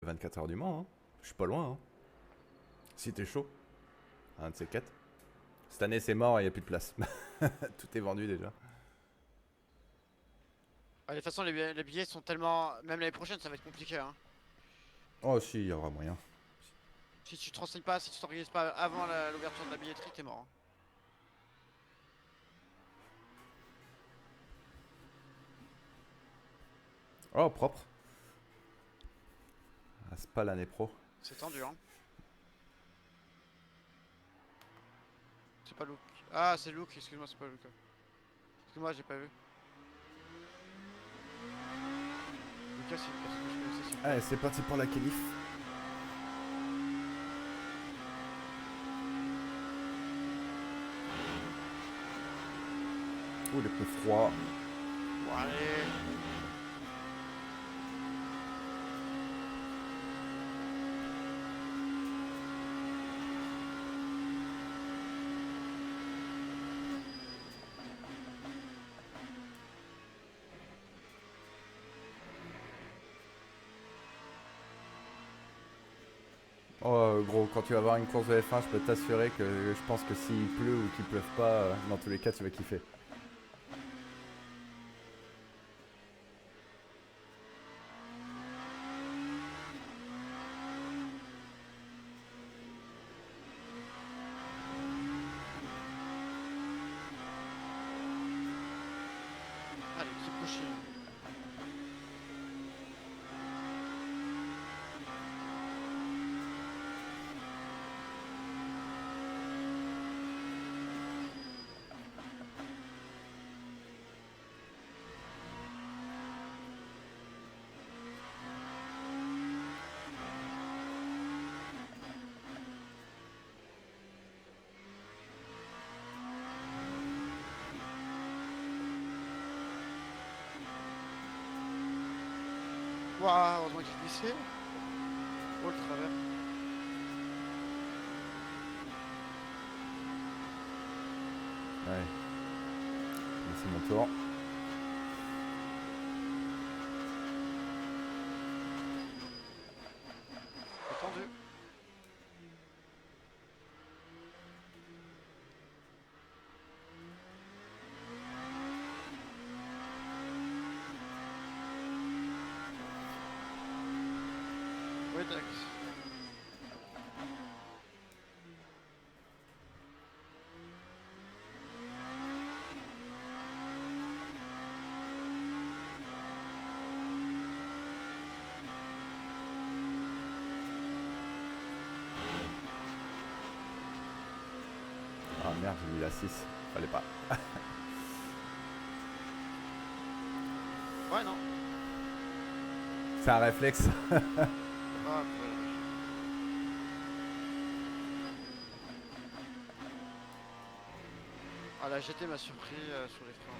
24 heures du Mans. Hein. Je suis pas loin. Hein. Si t'es chaud. Un de ces quatre. Cette année, c'est mort et il n'y a plus de place. Tout est vendu déjà. Ah, de toute façon, les billets sont tellement. Même l'année prochaine, ça va être compliqué. Hein. Oh, si, il y aura moyen. Si tu te renseignes pas, si tu t'organises pas avant l'ouverture de la billetterie, t'es mort. Hein. Oh, propre. Ah, c'est pas l'année pro. C'est tendu, hein. C'est pas Luke. Ah, c'est Luke, excuse-moi, c'est pas Luke. Excuse-moi, j'ai pas vu. Lucas, c'est une personne que je connaissais, s'il vous plaît. Allez, c'est parti pour la qualif. Oh, les pneus froids. Bon, allez. Oh, gros, quand tu vas avoir une course de F1, je peux t'assurer que je pense que s'il pleut ou qu'il pleuve pas, dans tous les cas, tu vas kiffer. Allez, keep pushing. Waouh, heureusement qu'il glissait. Oh, le travers. Ouais. C'est mon tour. C'est tendu. Oui, tac. Ah merde, j'ai mis la 6. Fallait pas. Ouais, non. C'est un réflexe. Ah, purée, la vache. Ah, la GT m'a surpris sur les freins.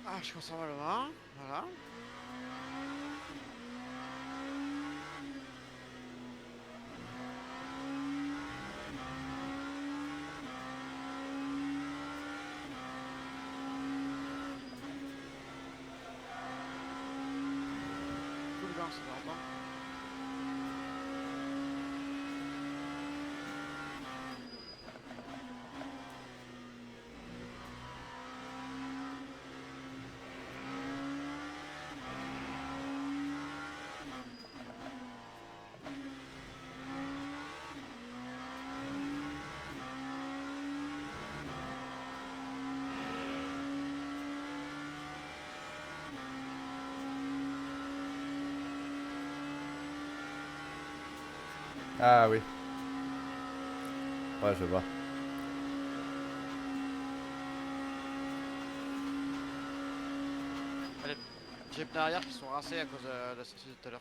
Ah, je conserve le main. Voilà. Cool, bien, ça fait longtemps. Ah oui. Ouais, je vois. Allez, j'ai les pneus arrière qui sont rincés à cause de la sortie de tout à l'heure.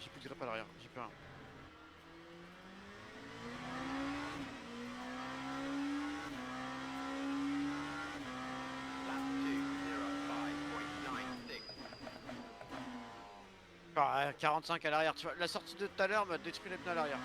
J'ai plus de grippe à l'arrière, j'ai plus rien. Ah, 45 à l'arrière, tu vois, la sortie de tout à l'heure m'a détruit les pneus à l'arrière.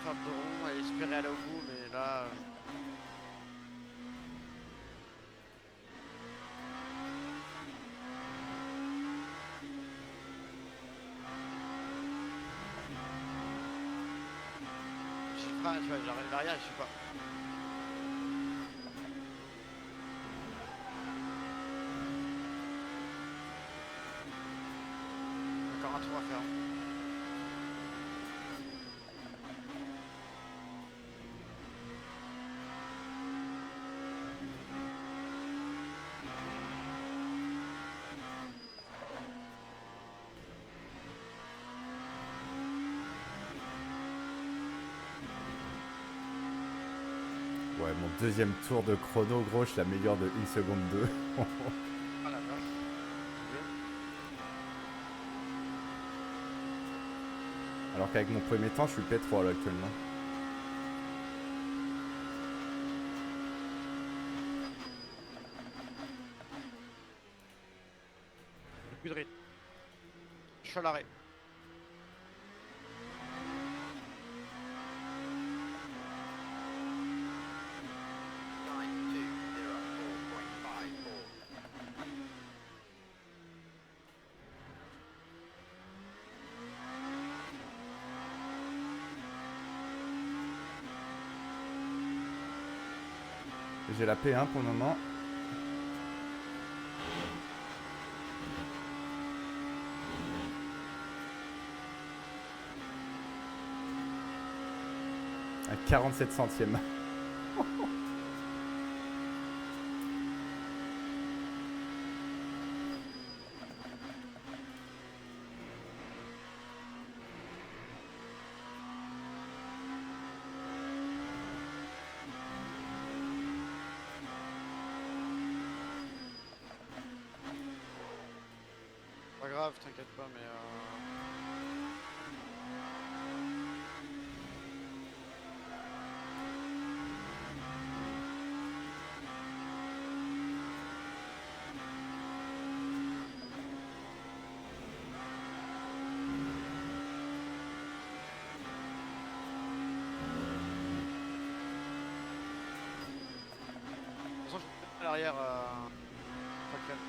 faire le dos rond et espérer aller au bout, mais là. Je frein, tu vois, j'arrive derrière, je sais pas. Encore un tour à faire. Ouais, mon deuxième tour de chrono, gros, je l'améliore de 1 seconde 2. Ah la vache. Alors qu'avec mon premier temps, je suis P3 là actuellement. J'ai plus de rythme. Je suis à l'arrêt. J'ai la P1 pour le moment. À 47 centièmes. Pas grave, t'inquiète pas, mais de toute façon, je suis à l'arrière. Pas calme.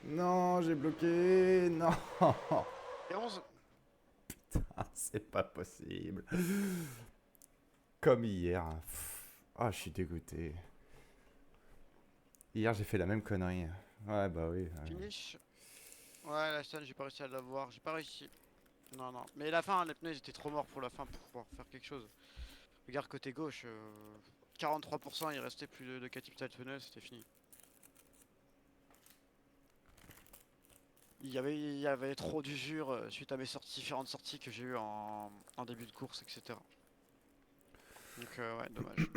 Non, j'ai bloqué. Non. Et 11. Ah, c'est pas possible. Comme hier. Ah, je suis dégoûté. Hier, j'ai fait la même connerie. Ouais, bah oui. Ouais. Finish. Ouais, la scène, j'ai pas réussi à l'avoir. J'ai pas réussi. Non, non. Mais la fin, les pneus, ils étaient trop morts pour la fin pour pouvoir faire quelque chose. Regarde côté gauche. 43%, il restait plus de capital de pneus, c'était fini. Il y avait trop d'usure suite à mes différentes sorties que j'ai eues en début de course, etc. Donc ouais, dommage.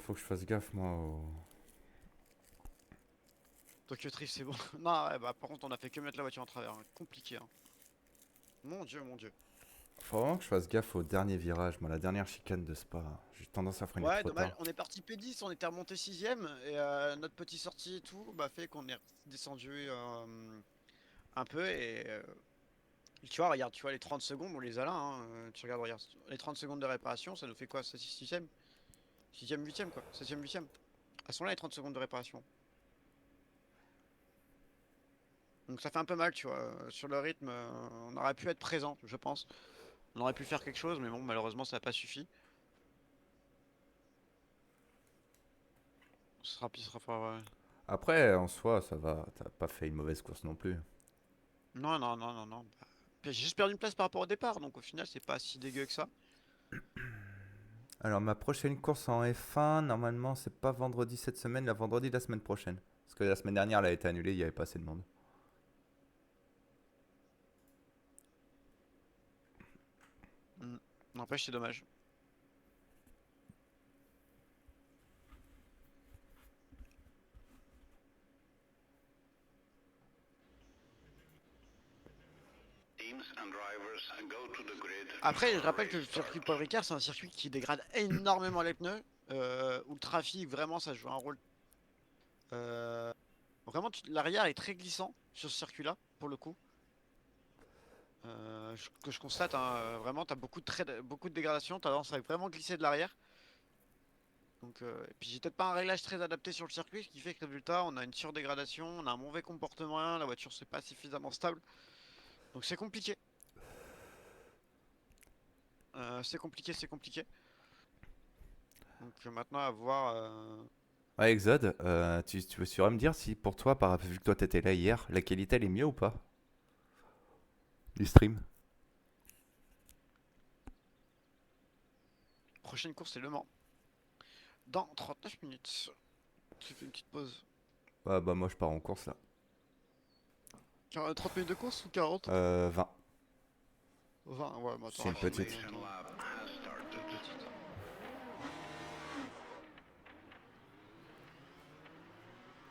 Faut que je fasse gaffe, moi. Tokyo Drift, c'est bon. Non, ouais, bah par contre, on a fait que mettre la voiture en travers, hein. Compliqué, hein. Mon dieu, mon dieu. Faut vraiment que je fasse gaffe au dernier virage. Moi, la dernière chicane de Spa. J'ai tendance à freiner Ouais, trop dommage. tard. On est parti P10, on était remonté 6ème et notre petite sortie et tout bah, fait qu'on est descendu un peu et tu vois, regarde, tu vois les 30 secondes, on les a là, hein. Tu regardes, regarde, les 30 secondes de réparation, ça nous fait quoi? 6ème? 6ème, 8ème quoi, 7ème, 8ème. Elles sont là les 30 secondes de réparation. Donc ça fait un peu mal, tu vois. Sur le rythme, on aurait pu être présent, je pense. On aurait pu faire quelque chose, mais bon, malheureusement, ça n'a pas suffi. Ce sera pas, ouais. Après, en soi, ça va. T'as pas fait une mauvaise course non plus. Non, non, non, non, non. Bah, j'ai juste perdu une place par rapport au départ, donc au final, c'est pas si dégueu que ça. Alors, ma prochaine course en F1, normalement, c'est pas vendredi cette semaine, la vendredi de la semaine prochaine. Parce que la semaine dernière, elle a été annulée, il y avait pas assez de monde. N'empêche, c'est dommage. Après, je rappelle que le circuit Paul Ricard, c'est un circuit qui dégrade énormément les pneus. Où le trafic, vraiment, ça joue un rôle. Vraiment, l'arrière est très glissant sur ce circuit-là, pour le coup. Que je constate, hein, vraiment, t'as beaucoup de dégradation, t'as tendance à vraiment glisser de l'arrière. Donc, et puis j'ai peut-être pas un réglage très adapté sur le circuit, ce qui fait que résultat, on a une surdégradation, on a un mauvais comportement, la voiture c'est pas suffisamment stable. Donc c'est compliqué. C'est compliqué, c'est compliqué. Donc maintenant à voir. Ouais, Exode, tu saurais me dire si pour toi, vu que toi t'étais là hier, la qualité elle est mieux ou pas du stream? Prochaine course c'est Le Mans. Dans 39 minutes. Tu fais une petite pause. Bah moi je pars en course là. 30 minutes de course ou 40? 20. 20, ouais, bah C'est une petite.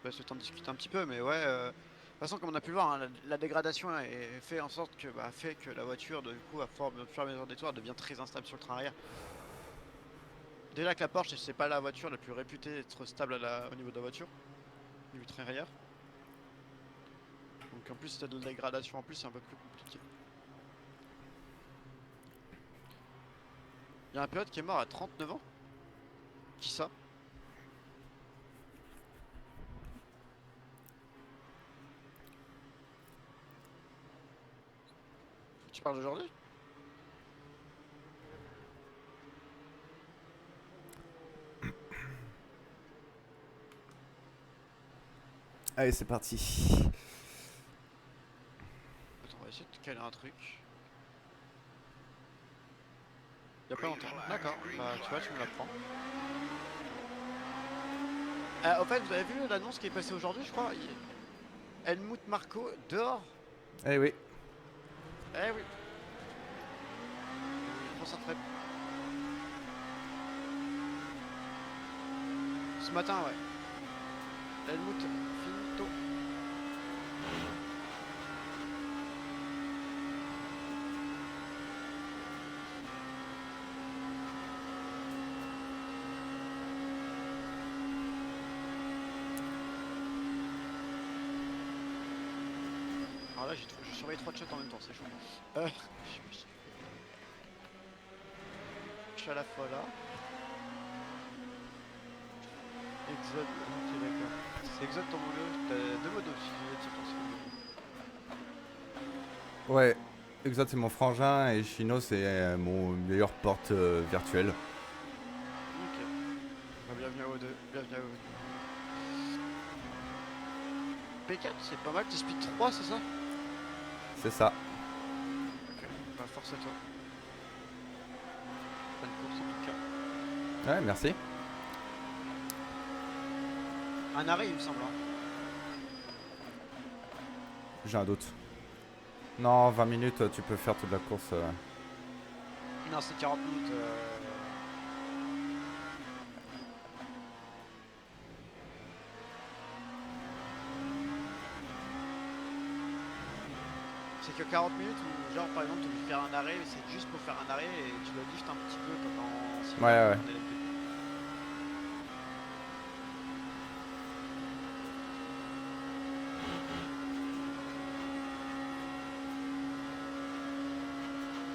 Bah, je vais t'en discuter un petit peu, mais ouais. De toute façon, comme on a pu le voir, hein, la dégradation est fait en sorte que, fait que la voiture, du coup, au fur et à mesure des tours, devient très instable sur le train arrière. Déjà que la Porsche, c'est pas la voiture la plus réputée d'être stable au niveau de la voiture, au niveau du train arrière. Donc en plus, c'est de la dégradation en plus, c'est un peu plus compliqué. Il y a un pilote qui est mort à 39 ans. Qui ça? Tu parles d'aujourd'hui? Allez, c'est parti. Attends, on va essayer de caler un truc. Il y a pas longtemps. D'accord, bah tu vois, tu me l'apprends. En fait, vous avez vu l'annonce qui est passée aujourd'hui, je crois? Helmut Marko dehors. Eh oui. Eh oui. Pour sa retraite. Ce matin, ouais. Helmut finito. Alors là, je surveille 3 chats en même temps, c'est chaud. Je suis à la fois là. Exode, ok d'accord. C'est Exode ton mono, t'as 2 modos si tu veux dire ton second. Ouais. Exode c'est mon frangin et Chino c'est mon meilleur porte virtuel. Ok. Bah, bienvenue à vous deux, bienvenue à vous. P4 c'est pas mal, t'es speed 3 c'est ça? C'est ça. Ok, bah force à toi. Bonne course en tout cas. Ouais, merci. Un arrêt il me semble. Hein. J'ai un doute. Non, 20 minutes, tu peux faire toute la course. Non, c'est 40 minutes. C'est que 40 minutes où, genre, par exemple, tu veux faire un arrêt, c'est juste pour faire un arrêt et tu dois lift un petit peu pendant 6 Ouais, minutes. ouais.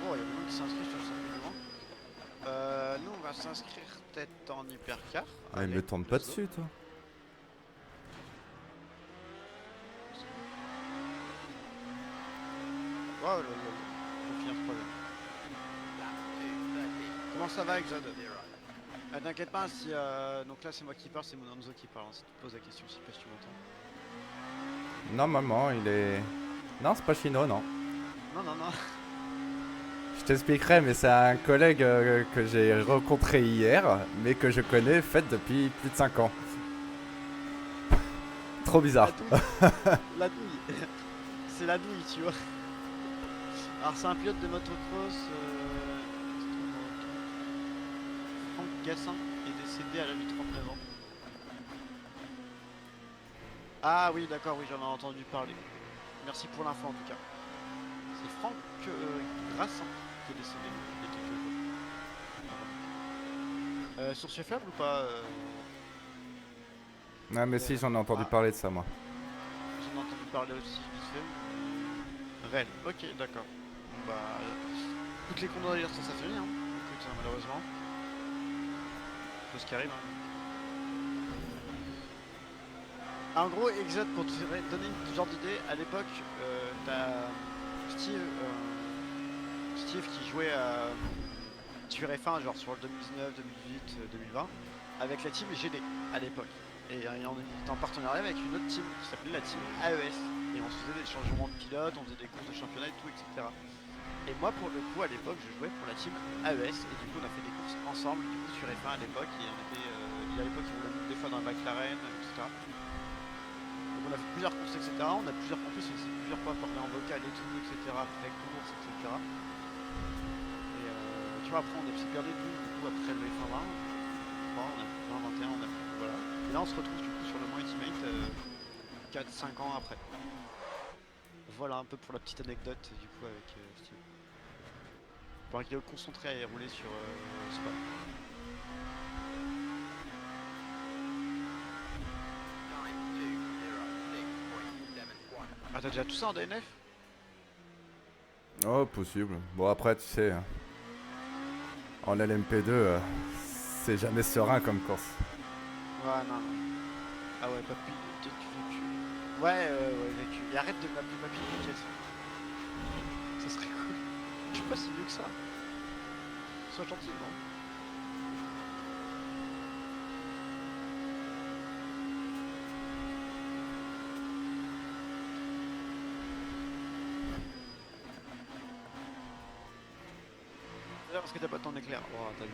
Oh, il y a beaucoup qui s'inscrivent sur le circuit du Mans. Nous, on va s'inscrire peut-être en hypercar. Ah, il me tourne pas dessus, toi. Oh, je vais finir ce problème. Comment ça va, Exode? T'inquiète pas, si donc là c'est moi qui parle, c'est mon Anzo qui parle. Si tu te poses la question, si tu m'entends. Normalement, il est. Non, c'est pas Chino, non. Non, non, non. Je t'expliquerai, mais c'est un collègue que j'ai rencontré hier, mais que je connais fait depuis plus de 5 ans. Trop bizarre. La douille. C'est la douille, tu vois. Alors c'est un pilote de motocross. Gassin est décédé à l'âge de 39 ans. Ah oui, d'accord, oui, j'en ai entendu parler. Merci pour l'info en tout cas. C'est Franck Grassin qui est décédé il y a quelques jours. Source faible ou pas Ah mais si, j'en ai entendu parler de ça moi. J'en ai entendu parler aussi vite fait. Réel, ok, d'accord. Bon, bah, toutes les condoléances, ça fait rien. Écoute, malheureusement. Chose qui arrive. En gros, Exode, pour te donner une genre d'idée, à l'époque, t'as Steve qui jouait sur F1 genre sur le 2019, 2018, 2020 avec la team GD à l'époque. Et on était en partenariat avec une autre team qui s'appelait la team AES. Et on se faisait des changements de pilote, on faisait des courses de championnat et tout, etc. Et moi pour le coup à l'époque je jouais pour la team AES et du coup on a fait des courses ensemble du coup, sur F1 à l'époque et on était à l'époque il roulait des fois dans la McLaren, etc. Donc on a fait plusieurs courses, etc. On a plusieurs en plus on s'est plusieurs fois parlé en vocal et tout, etc. Après courses, etc. Et tu vois après on a aussi perdu tout du coup après le F1 20, on a fait 20, 21, on a fait, voilà. Et là on se retrouve du coup sur le Mans Ultimate 4-5 ans après. Voilà un peu pour la petite anecdote du coup avec Steve. Pour qu'il est concentré à rouler sur Spa. Ah t'as déjà tout ça en DNF? Oh possible. Bon après tu sais, en LMP2 c'est jamais serein comme course. Ouais non. Ah ouais papy, tu vécu. Ouais vécu. Et arrête de m'appeler papy nickel. Ça serait cool. Je suis pas si vieux que ça. Sois gentil non? Parce que t'as pas ton éclair. Oh t'as vu.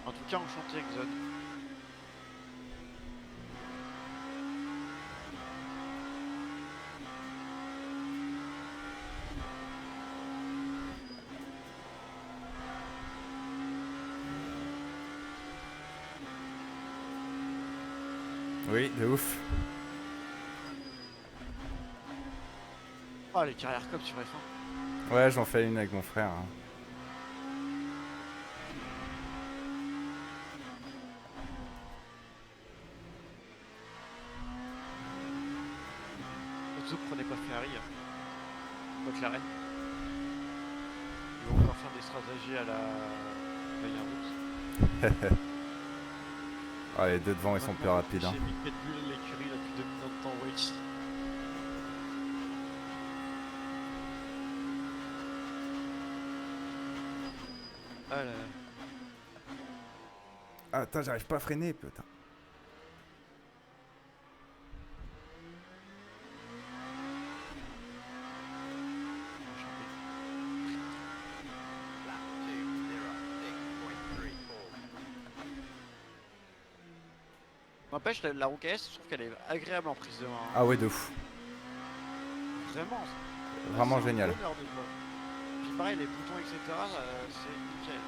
En tout cas enchanté Exode. Oui, de ouf. Oh les carrières cop sur F1. Ouais, j'en fais une avec mon frère. Hein. Surtout prenez pas Ferrari. McLaren. Ils vont encore faire des stratégies à la route. Ah, les deux devant ils sont plus rapides. Hein. J'ai mis Red Bull l'écurie la plus dominante en Wake. Ah là là. Ah, attends, j'arrive pas à freiner, putain. N'empêche, la Rook AS, je trouve qu'elle est agréable en prise de main. Ah ouais, de fou. Vraiment. Vraiment C'est un génial. bonheur de jouer. Puis pareil, les boutons, etc. C'est nickel.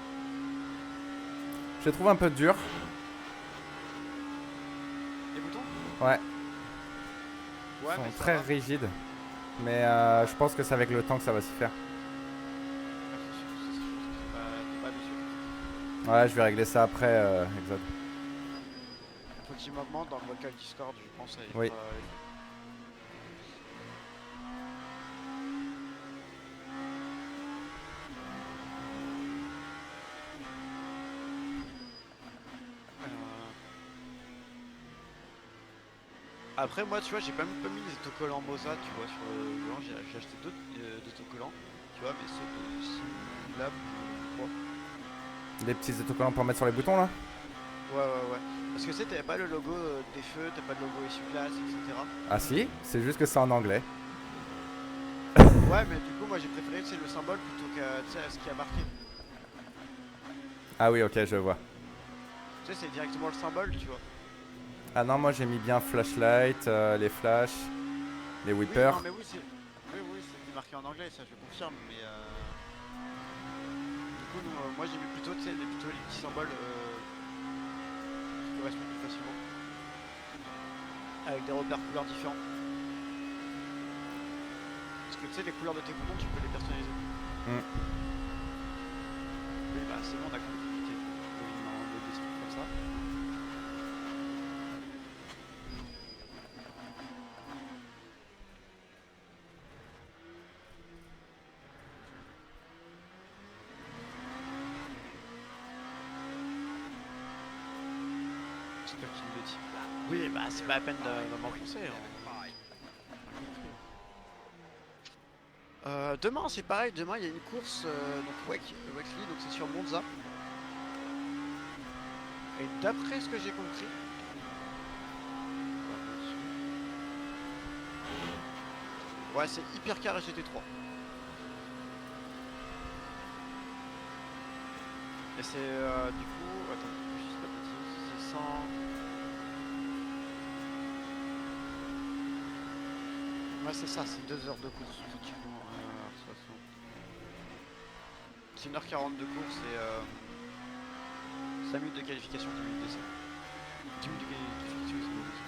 Je les trouve un peu durs. Les boutons? Ouais, Ouais, ils mais sont ça très va. rigides. Mais je pense que c'est avec le temps que ça va se faire. T'es pas habitué. Ouais, je vais régler ça après, Exode. Faut qu'il m'augmente dans le vocal Discord, je pense. Oui. Après moi tu vois j'ai pas mis les autocollants Moza tu vois sur le volant, j'ai acheté d'autres autocollants, tu vois mais ceux de Simulab je crois. Des petits autocollants pour mettre sur les boutons là. Ouais. Parce que tu sais t'avais pas le logo des feux, t'as pas de logo essuie-glace, etc. Ah si, c'est juste que c'est en anglais. Ouais mais du coup moi j'ai préféré le symbole plutôt qu'à ce qui a marqué. Ah oui, ok, je vois. Tu sais, c'est directement le symbole, tu vois. Ah non, moi j'ai mis bien flashlight, les flashs, les Oui, whippers. non, mais oui, c'est marqué en anglais, ça je confirme, mais du coup, nous, moi j'ai mis plutôt, tu sais, plutôt les petits symboles qui correspondent plus facilement, avec des repères couleurs différents. Parce que tu sais, les couleurs de tes boutons, tu peux les personnaliser. Hmm. Oui, bah c'est bon, on a compris. Ok. Oui, non, des trucs comme ça. J'espère qu'il me le dit. Oui, bah c'est pas la peine de m'enfoncer. Demain c'est pareil, demain il y a une course donc Wekely, donc c'est sur Monza. Et d'après ce que j'ai compris, ouais c'est Hypercar et GT3. Et c'est du coup, attends, je dis pas de bêtises, c'est 100... Ouais c'est ça, c'est 2 heures de course effectivement. 60. C'est 1h40 de course et 5 minutes de qualification, 10 minutes d'essai. 10 minutes de qualification et 5 minutes d'essai.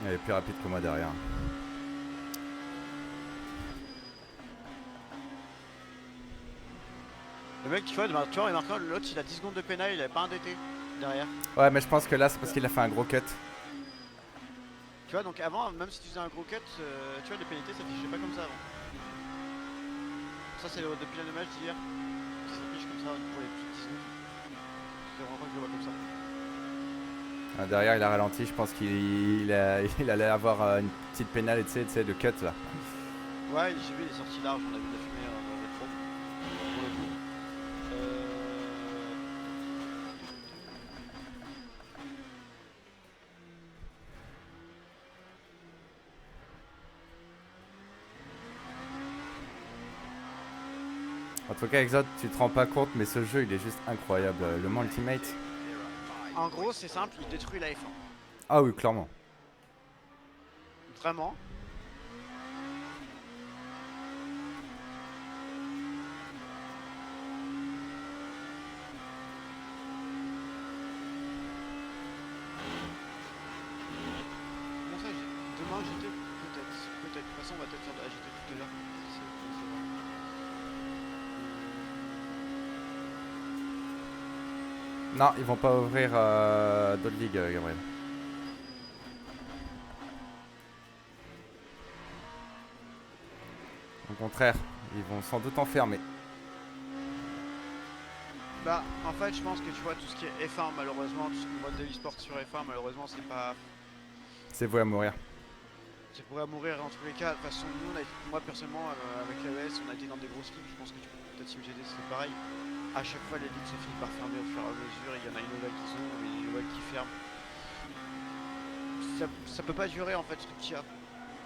Elle est plus rapide que moi derrière. Le mec tu vois, il marque l'autre il a 10 secondes de pénal, il avait pas un DT derrière. Ouais, mais je pense que là c'est parce qu'il a fait un gros cut. Tu vois, donc avant, même si tu faisais un gros cut, tu vois, les pénalités s'affichaient pas comme ça avant. Ça, c'est depuis la dommage d'hier qui s'affiche comme ça pour les petites 10 secondes. C'est vraiment pas que je le vois comme ça. Ah, derrière il a ralenti, je pense qu'il il allait avoir une petite pénale, tu sais, de cut là. Ouais, j'ai vu les sorties larges, on a vu de la fumée rétro. Pour le coup. En tout cas, Exode, tu te rends pas compte, mais ce jeu il est juste incroyable. Le Mans Ultimate. En gros, c'est simple, il détruit la F1. Ah oui, clairement. Vraiment. Comment ça, demain GT peut-être. Peut-être. De toute façon, on va peut-être faire de la GT tout à l'heure. Non, ils vont pas ouvrir d'autres ligues, Gabriel. Au contraire, ils vont sans doute enfermer. Bah, en fait, je pense que tu vois, tout ce qui est F1, malheureusement, tout ce qu'on voit de l'e-sport sur F1, malheureusement, c'est pas. C'est voué à mourir. C'est pourrait mourir en tous les cas. De toute façon, nous, moi personnellement, avec l'AES, on a été dans des grosses ligues. Je pense que peut-être Team GT c'est pareil. À chaque fois, les ligues se finissent par fermer au fur et à mesure. Il y en a une nouvelle qui s'ouvre, et une nouvelle qui ferme. Ça peut pas durer en fait ce truc qu'il y a.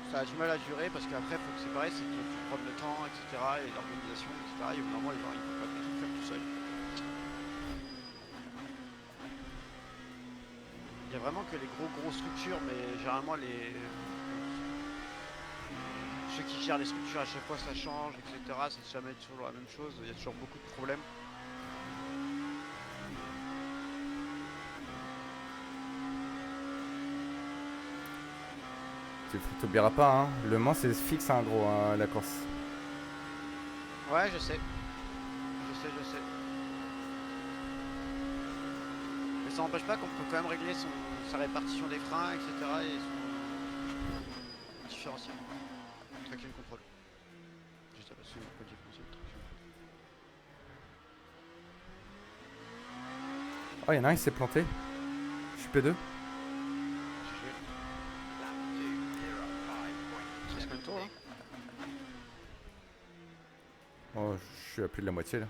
Ça a du mal à durer parce qu'après, faut que c'est pareil, c'est qu'il faut prendre le temps, etc. Et l'organisation, etc. Et au bout d'un moment, il faut pas tout faire tout seul. Il y a vraiment que les grosses structures, mais généralement ceux qui gèrent les structures à chaque fois ça change, etc. C'est jamais toujours la même chose, il y a toujours beaucoup de problèmes. Tu t'oublieras pas, hein. Le Mans c'est fixe, hein, gros, hein, la course. Ouais, je sais. Je sais. Mais ça n'empêche pas qu'on peut quand même régler sa répartition des freins, etc. et son différentiel. Traction control. Je sais pas si on peut différencier le traction control. Oh, y'en a un, il s'est planté. Je suis P2. suis à plus de la moitié là.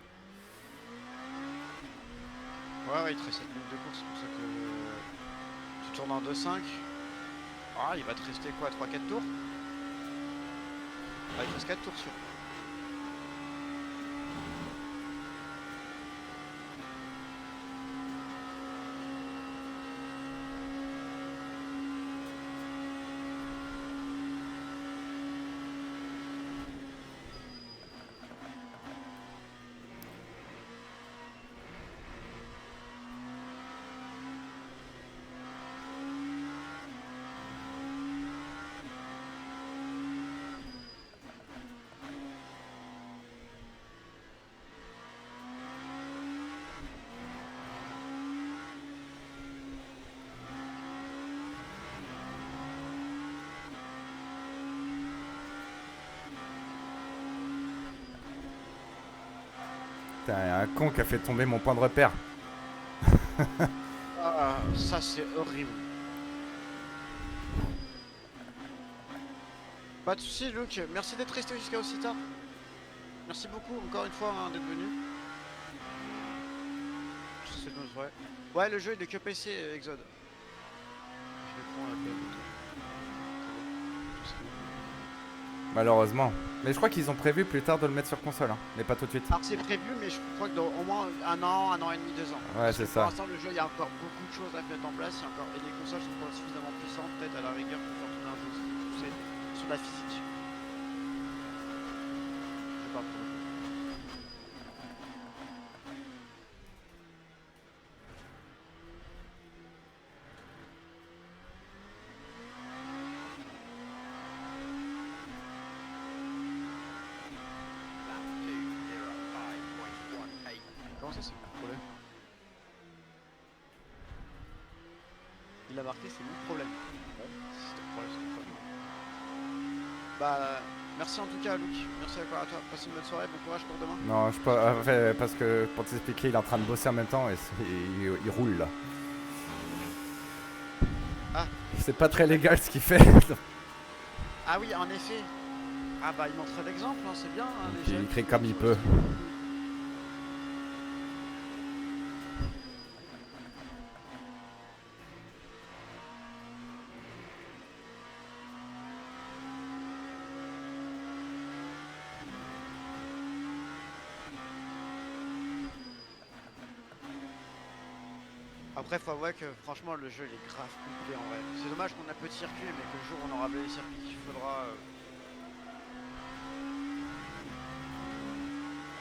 Ouais, il te reste 7 minutes de course, c'est pour ça que tu tournes en 2-5. Ah, il va te rester quoi, 3-4 tours? Ah, il te reste 4 tours sur. Putain, y a un con qui a fait tomber mon point de repère. Ah, ça c'est horrible. Pas de soucis, Luke. Merci d'être resté jusqu'à aussi tard. Merci beaucoup encore une fois hein, d'être venu. Je te souhaite bonne soirée. Ouais, le jeu il est que PC, Exode. Je vais prendre la peine. Malheureusement. Mais je crois qu'ils ont prévu plus tard de le mettre sur console, hein. Mais pas tout de suite. Alors c'est prévu, mais je crois que dans au moins un an et demi, 2 ans. Ouais, Parce que c'est pour ça. l'instant, le jeu, il y a encore beaucoup de choses à mettre en place. Il y a encore... Et les consoles sont pas suffisamment puissantes, peut-être à la rigueur, pour faire tourner un jeu. Tu sais, sur la physique. Je parle pour le coup. Comment ça, c'est mon problème? Il a marqué, c'est mon problème. Bon, si c'est ton problème, c'est ton problème. Bah, merci en tout cas, Luke. Merci encore à toi. Passe une bonne soirée, bon courage pour demain. Non, je peux. En fait, parce que pour t'expliquer, il est en train de bosser en même temps et il roule là. Ah. C'est pas très légal ce qu'il fait. Ah oui, en effet. Ah bah, il montre l'exemple, hein, c'est bien. Hein, les Il jeunes. crie comme il peut. Après, faut avouer que franchement, le jeu il est grave complet en vrai. C'est dommage qu'on a peu de circuits, mais que le jour où on aura les circuits qu'il faudra.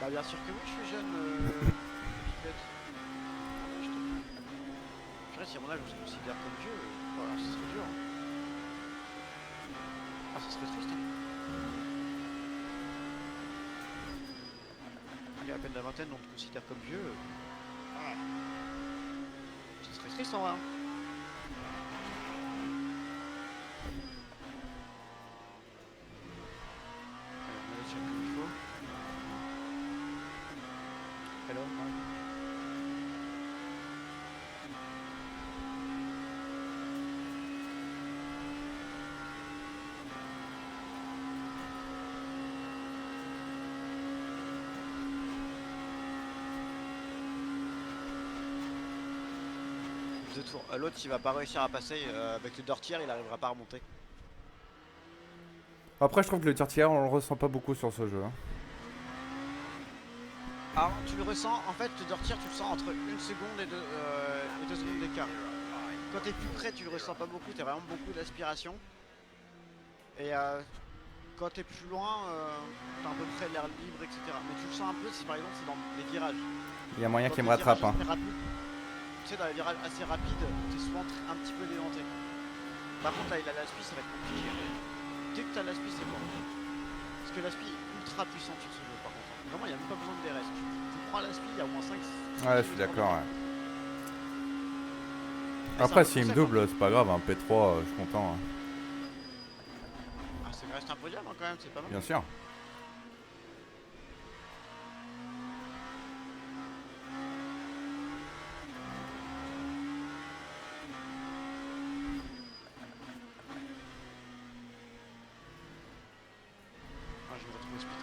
Bah, bien sûr que oui, je suis jeune. Pipette. Je te... Je dirais, si à mon âge on se considère comme vieux, voilà, ce serait dur. Hein. Ah, ça serait triste. Hein. Il y a à peine la vingtaine, on te considère comme vieux. Ah. Ce serait triste en vrai. Hein. On va check comme il faut. Hello, Mark. Deux tours. L'autre il va pas réussir à passer avec le Dirtier, il arrivera pas à remonter. Après, je trouve que le tir tiers, on le ressent pas beaucoup sur ce jeu. Hein. Alors tu le ressens, en fait le Dirtier tu le sens entre 1 seconde et 2 secondes d'écart. Quand t'es plus près tu le ressens pas beaucoup, t'as vraiment beaucoup d'aspiration. Et quand t'es plus loin, t'as à peu près l'air libre, etc. Mais tu le sens un peu si par exemple c'est dans les virages. Il y a moyen Dans qu'il me les rattrape. virages Hein. assez rapides, tu sais dans les virages assez rapides, t'es souvent un petit peu dédenté. Par contre là il a l'aspi, ça va être compliqué. Dès que t'as l'aspi c'est bon. Parce que l'aspi est ultra puissant sur ce jeu par contre. Vraiment il n'y a même pas besoin de DRS. Tu prends l'aspi, il y a au moins 5. Ouais, je suis d'accord. Ouais. Après, s'il me double, c'est pas grave. Un P3, je suis content. Hein. Ah, ça reste un podium hein, quand même, c'est pas mal. Bien sûr. Ah, je vais retrouver speed 1.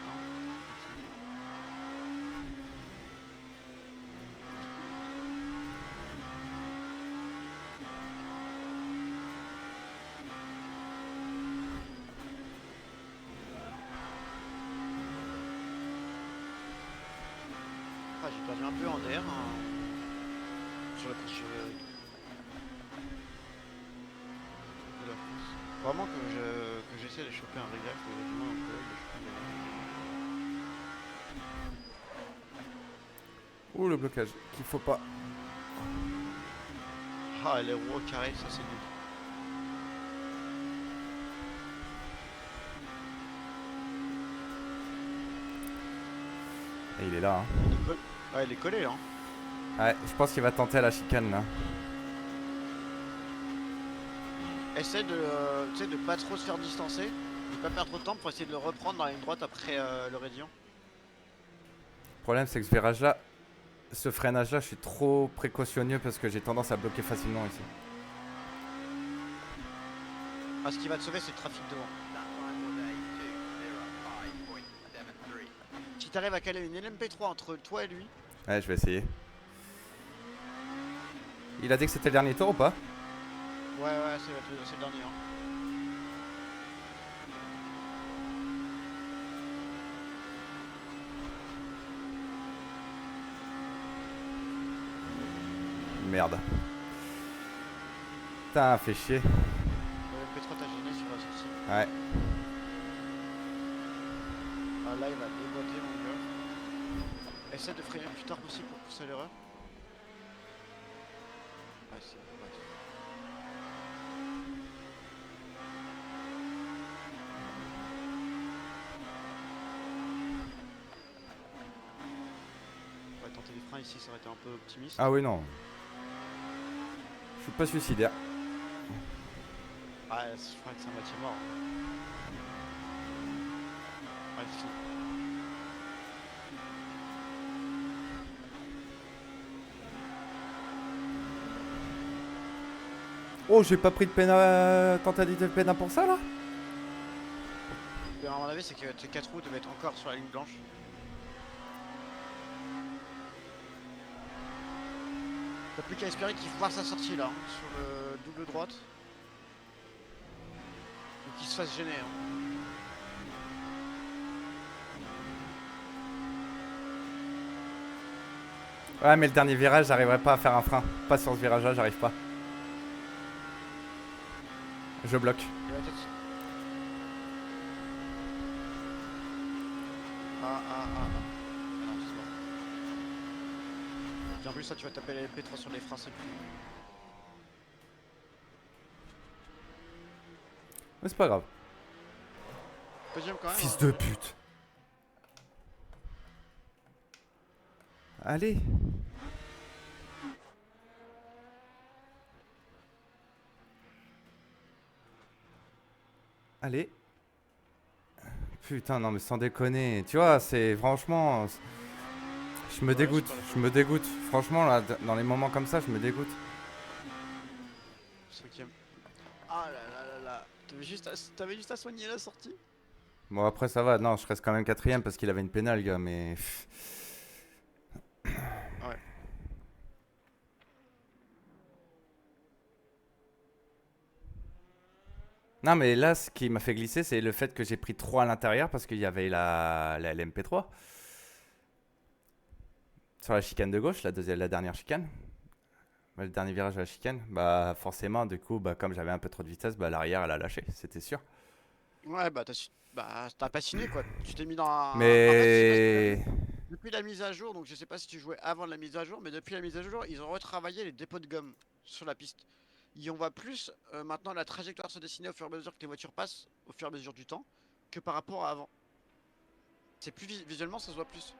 j'ai perdu un peu en DR hein, sur la course de la France. Vraiment que j'essaie de choper un régal, faut du moins un peu de choper un régal. Ouh, le blocage, qu'il faut pas. Ah, les roues au carré, ça c'est nul. Et il est là, hein. Ouais, il est collé là. Hein. Ouais, je pense qu'il va tenter à la chicane, là. Essaie de, tu sais, de pas trop se faire distancer, de pas perdre trop de temps pour essayer de le reprendre dans la ligne droite après le Rédillon. Le problème, c'est que ce virage-là, ce freinage-là, je suis trop précautionneux parce que j'ai tendance à bloquer facilement ici. Ah, ce qui va te sauver, c'est le trafic devant. Si t'arrives à caler une LMP3 entre toi et lui. Ouais, je vais essayer. Il a dit que c'était le dernier tour ou pas? Ouais, c'est le dernier. Hein. Merde. Putain, fait chier. Le LMP3 t'a gêné sur la sortie. Ouais. Ah, là, il va déboîter, mon gars. Essaie de freiner le plus tard possible pour pousser à l'erreur. Ouais, c'est. Ouais. On va tenter des freins ici, ça aurait été un peu optimiste. Ah oui, non. Je suis pas suicidaire. Ah, je crois que c'est un moitié mort. Ouais, c'est fini. Oh, j'ai pas pris de tentative de pénal pour ça, là? Mais à mon avis, c'est que tes 4 roues devaient être encore sur la ligne blanche. T'as plus qu'à espérer qu'il voit sa sortie là, hein, sur le double droite. Et qu'il se fasse gêner. Hein. Ouais, mais le dernier virage, j'arriverai pas à faire un frein. Pas sur ce virage-là, j'arrive pas. Je bloque. Il va peut-être. Ah non, c'est bon. Bien plus, ça tu vas taper les P3 sur les freins, c'est plus. Mais c'est pas grave. Deuxième quand même. Fils hein. de pute. Allez. Allez. Putain, non mais sans déconner. Tu vois, c'est franchement... Je me dégoûte, je me dégoûte. Franchement, là, dans les moments comme ça, je me dégoûte. Cinquième. Ah là. T'avais juste à soigner la sortie. Bon, après, ça va. Non, je reste quand même quatrième parce qu'il avait une pénale, gars, mais... Ouais. Non, mais là, ce qui m'a fait glisser, c'est le fait que j'ai pris 3 à l'intérieur parce qu'il y avait la LMP3. Sur la chicane de gauche, la dernière chicane. Le dernier virage de la chicane. Bah, forcément, du coup, bah, comme j'avais un peu trop de vitesse, bah, l'arrière, elle a lâché, c'était sûr. Ouais, bah t'as patiné quoi. Tu t'es mis dans un. En Mais... fait, depuis la mise à jour, donc je sais pas si tu jouais avant la mise à jour, mais depuis la mise à jour, ils ont retravaillé les dépôts de gomme sur la piste. Et on voit plus maintenant la trajectoire se dessiner au fur et à mesure que les voitures passent, au fur et à mesure du temps, que par rapport à avant. C'est plus visuellement, ça se voit plus.